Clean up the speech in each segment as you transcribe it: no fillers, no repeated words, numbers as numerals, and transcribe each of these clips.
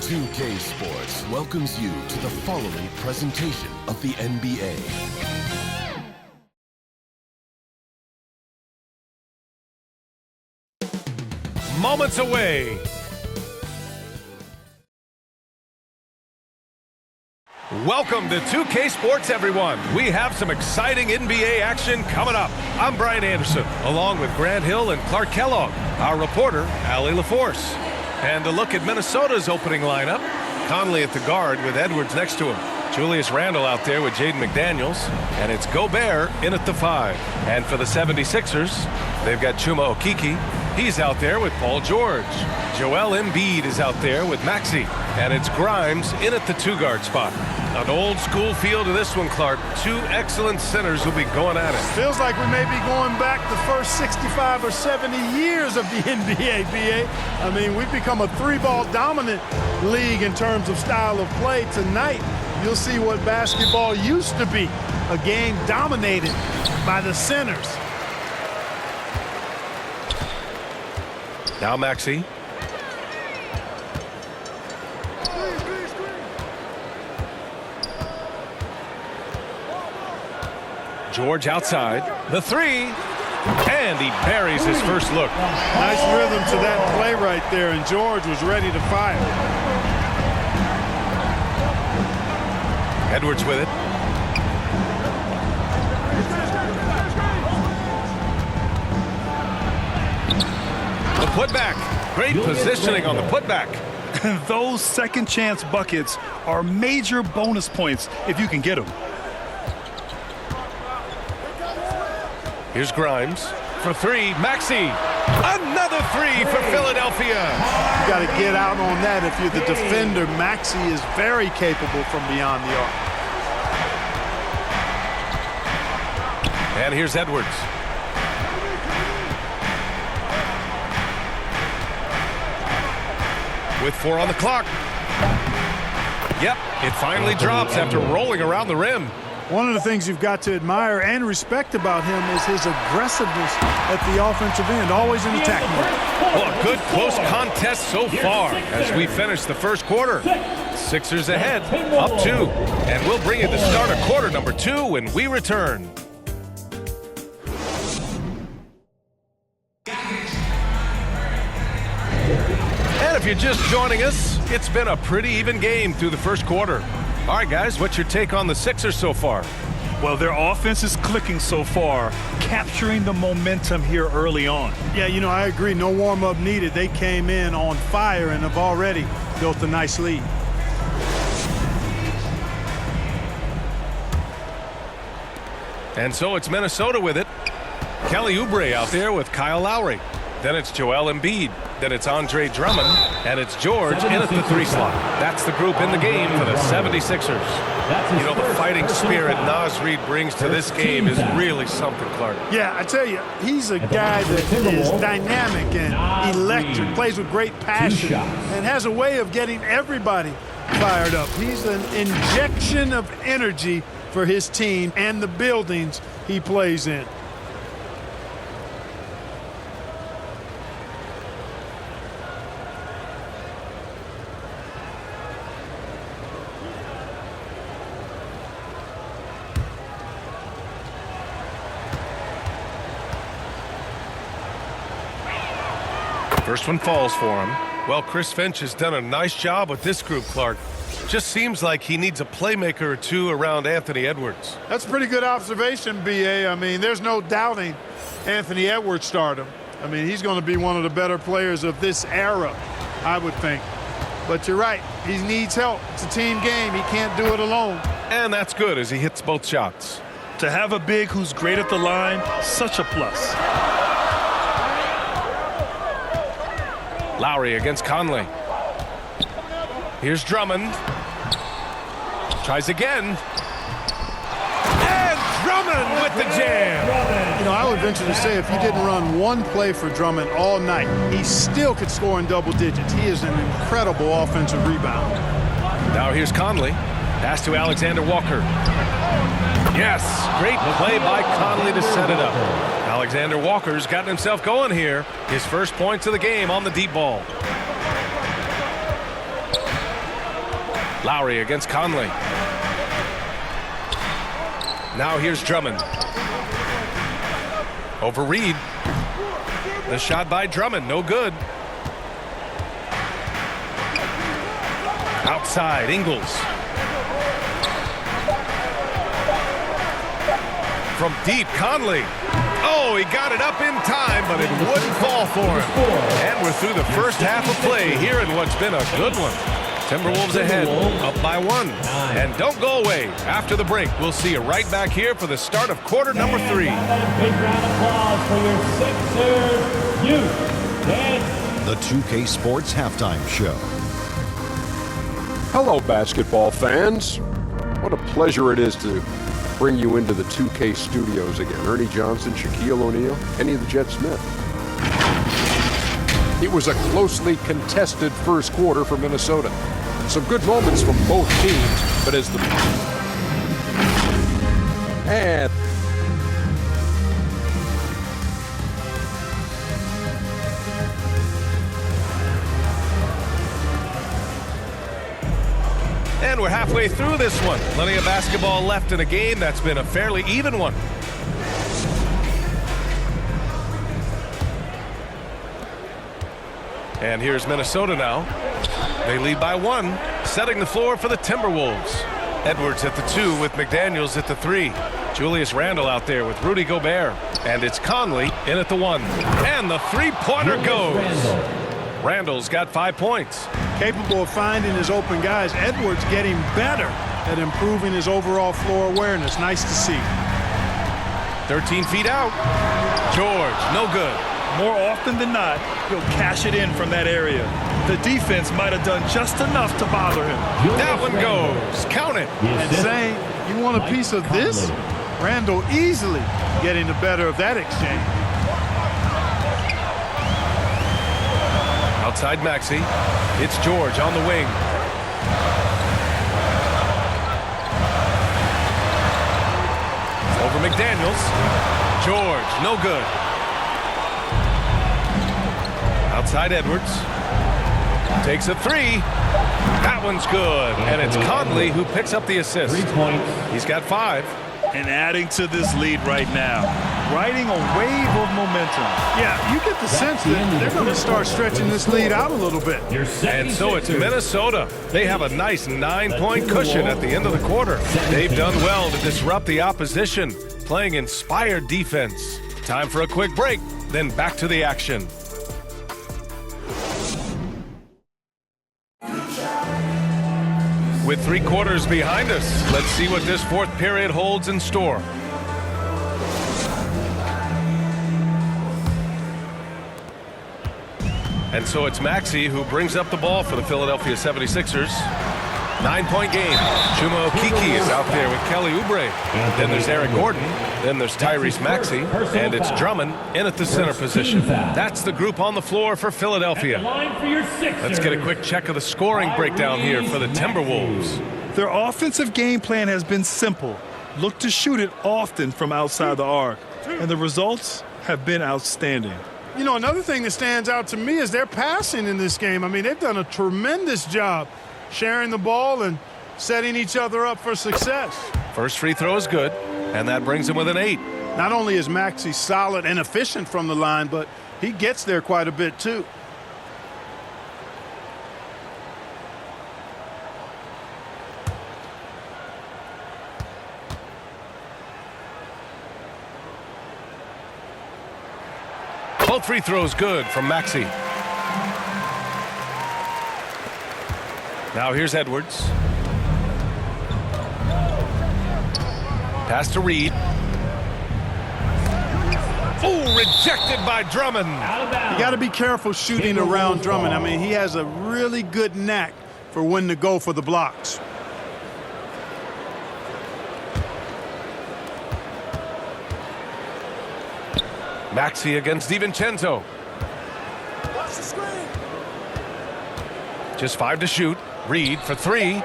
2K Sports welcomes you to the following presentation of the NBA. Moments away. Welcome to 2K Sports, everyone. We have some exciting NBA action coming up. I'm Brian Anderson, along with Grant Hill and Clark Kellogg, our reporter, Allie LaForce. And a look at Minnesota's opening lineup. Conley at the guard with Edwards next to him. Julius Randle out there with Jaden McDaniels. And it's Gobert in at the 5. And for the 76ers, they've got Chuma Okeke. He's out there with Paul George. Joel Embiid is out there with Maxey. And it's Grimes in at the 2-guard spot. An old school feel to this one, Clark. Two excellent centers will be going at it. Feels like we may be going back the first 65 or 70 years of the NBA, BA. I mean, we've become a 3-ball dominant league in terms of style of play. Tonight, you'll see what basketball used to be, a game dominated by the centers. Now Maxey. George outside. The 3. And he buries his first look. Nice rhythm to that play right there, and George was ready to fire. Edwards with it. The putback. Great positioning on the putback. Those second chance buckets are major bonus points if you can get them. Here's Grimes for 3. Maxey. Another 3 for Philadelphia. You got to get out on that if you're the defender. Maxey is very capable from beyond the arc. And here's Edwards. With 4 on the clock. Yep, it finally drops after rolling around the rim. One of the things you've got to admire and respect about him is his aggressiveness at the offensive end, always in attack mode. Well, a good close contest so far as we finish the first quarter. Sixers ahead, up 2. And we'll bring you the start of quarter number 2 when we return. And if you're just joining us, it's been a pretty even game through the first quarter. All right, guys, what's your take on the Sixers so far? Well, their offense is clicking so far, capturing the momentum here early on. Yeah, you know, I agree. No warm-up needed. They came in on fire and have already built a nice lead. And so it's Minnesota with it. Kelly Oubre out there with Kyle Lowry. Then it's Joel Embiid. Then it's Andre Drummond. And it's George in at the 3 slot. That's the group in the game for the 76ers. You know, the fighting spirit Naz Reid brings to this game is really something, Clark. Yeah, I tell you, he's a guy that is dynamic and electric, plays with great passion, and has a way of getting everybody fired up. He's an injection of energy for his team and the buildings he plays in. First one falls for him. Well, Chris Finch has done a nice job with this group, Clark. Just seems like he needs a playmaker or two around Anthony Edwards. That's a pretty good observation, B.A. I mean, there's no doubting Anthony Edwards' stardom. I mean, he's going to be one of the better players of this era, I would think. But you're right. He needs help. It's a team game. He can't do it alone. And that's good as he hits both shots. To have a big who's great at the line, such a plus. Lowry against Conley. Here's Drummond. Tries again. And Drummond with the jam. You know, I would venture to say if you didn't run one play for Drummond all night, he still could score in double digits. He is an incredible offensive rebounder. Now here's Conley. Pass to Alexander Walker. Yes, great play by Conley to set it up. Alexander Walker's gotten himself going here. His first points of the game on the deep ball. Lowry against Conley. Now here's Drummond. Over Reed. The shot by Drummond, no good. Outside, Ingles. From deep, Conley. Oh, he got it up in time, but it wouldn't fall for him. And we're through the first half of play here in what's been a good one. Timberwolves ahead, up by 1. And don't go away. After the break, we'll see you right back here for the start of quarter number 3. Big round of applause for your Sixers youth. The 2K Sports Halftime Show. Hello, basketball fans. What a pleasure it is to bring you into the 2K studios again. Ernie Johnson, Shaquille O'Neal, Kenny the Jet Smith. It was a closely contested first quarter for Minnesota. Some good moments from both teams, but as the... And we're halfway through this one. Plenty of basketball left in a game that's been a fairly even one. And here's Minnesota now. They lead by 1, setting the floor for the Timberwolves. Edwards at the 2 with McDaniels at the 3. Julius Randle out there with Rudy Gobert. And it's Conley in at the 1. And the three-pointer goes. Randle's got 5 points. Capable of finding his open guys. Edwards getting better at improving his overall floor awareness. Nice to see. 13 feet out. George, no good. More often than not, he'll cash it in from that area. The defense might have done just enough to bother him. That one goes. Count it. And saying, you want a piece of this? Randle easily getting the better of that exchange. Outside Maxey. It's George on the wing. Over McDaniels. George, no good. Outside Edwards. Takes a 3. That one's good. And it's Conley who picks up the assist. 3 points. He's got 5. And adding to this lead right now. Riding a wave of momentum. Yeah, you get the sense that they're going to start stretching this lead out a little bit. And so it's Minnesota. They have a nice 9-point cushion at the end of the quarter. They've done well to disrupt the opposition, playing inspired defense. Time for a quick break, then back to the action. With 3 quarters behind us, let's see what this fourth period holds in store. And so it's Maxey who brings up the ball for the Philadelphia 76ers. 9-point game. Chuma Okeke is out there with Kelly Oubre. Then there's Eric Gordon. Then there's Tyrese Maxey. And it's Drummond in at the center position. That's the group on the floor for Philadelphia. Let's get a quick check of the scoring breakdown here for the Timberwolves. Their offensive game plan has been simple. Look to shoot it often from outside the arc. And the results have been outstanding. You know, another thing that stands out to me is their passing in this game. I mean, they've done a tremendous job sharing the ball and setting each other up for success. First free throw is good, and that brings him with an 8. Not only is Maxey solid and efficient from the line, but he gets there quite a bit too. Both free throws good from Maxey. Now here's Edwards. Pass to Reed. Oh, rejected by Drummond. You got to be careful shooting around Drummond. I mean, he has a really good knack for when to go for the blocks. Maxey against DiVincenzo. Just 5 to shoot. Reed for 3.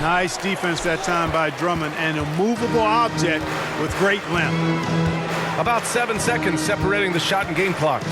Nice defense that time by Drummond, and a movable object with great length. About 7 seconds separating the shot and game clocks.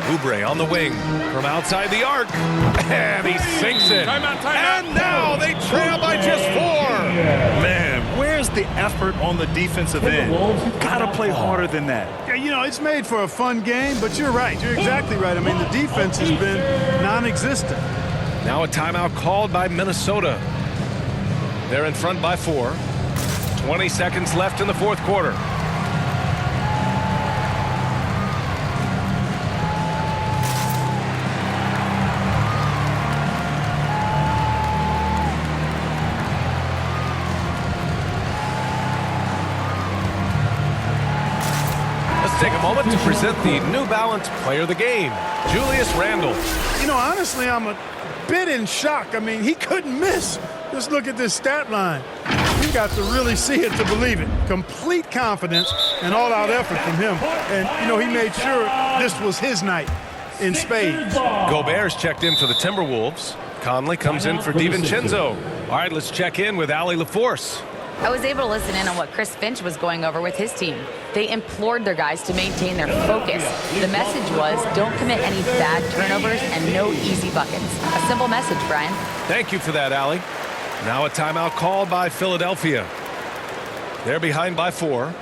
Oubre on the wing from outside the arc. And he sinks it. And now they trail by just 4. Man, where's the effort on the defensive end? Gotta play harder than that. Yeah, you know, it's made for a fun game, but you're right. You're exactly right. I mean, the defense has been non-existent. Now a timeout called by Minnesota. They're in front by 4. 20 seconds left in the fourth quarter. Let's take a moment to present the New Balance Player of the Game, Julius Randle. You know, honestly, I'm a bit in shock. I mean, he couldn't miss. Just look at this stat line. You got to really see it to believe it. Complete confidence and all-out effort from him. And, you know, he made sure this was his night in spades. Gobert's checked in for the Timberwolves. Conley comes in for DiVincenzo. All right, let's check in with Ali LaForce. I was able to listen in on what Chris Finch was going over with his team. They implored their guys to maintain their focus. The message was, don't commit any bad turnovers and no easy buckets. A simple message, Brian. Thank you for that, Ali. Now a timeout called by Philadelphia. They're behind by 4.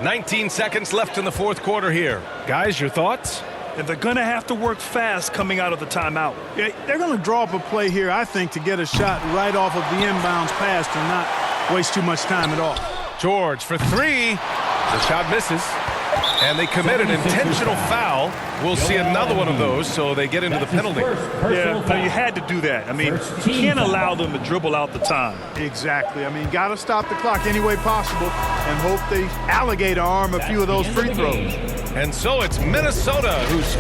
19 seconds left in the fourth quarter here. Guys, your thoughts? And they're going to have to work fast coming out of the timeout. Yeah, they're going to draw up a play here, I think, to get a shot right off of the inbounds pass and not waste too much time at all. George for 3. The shot misses. And they commit an intentional foul. We'll see another one of those, so they get into the penalty. Yeah, no, you had to do that. I mean, you can't allow them to dribble out the time. Exactly. I mean, got to stop the clock any way possible and hope they alligator arm a few of those free throws. And so it's Minnesota who's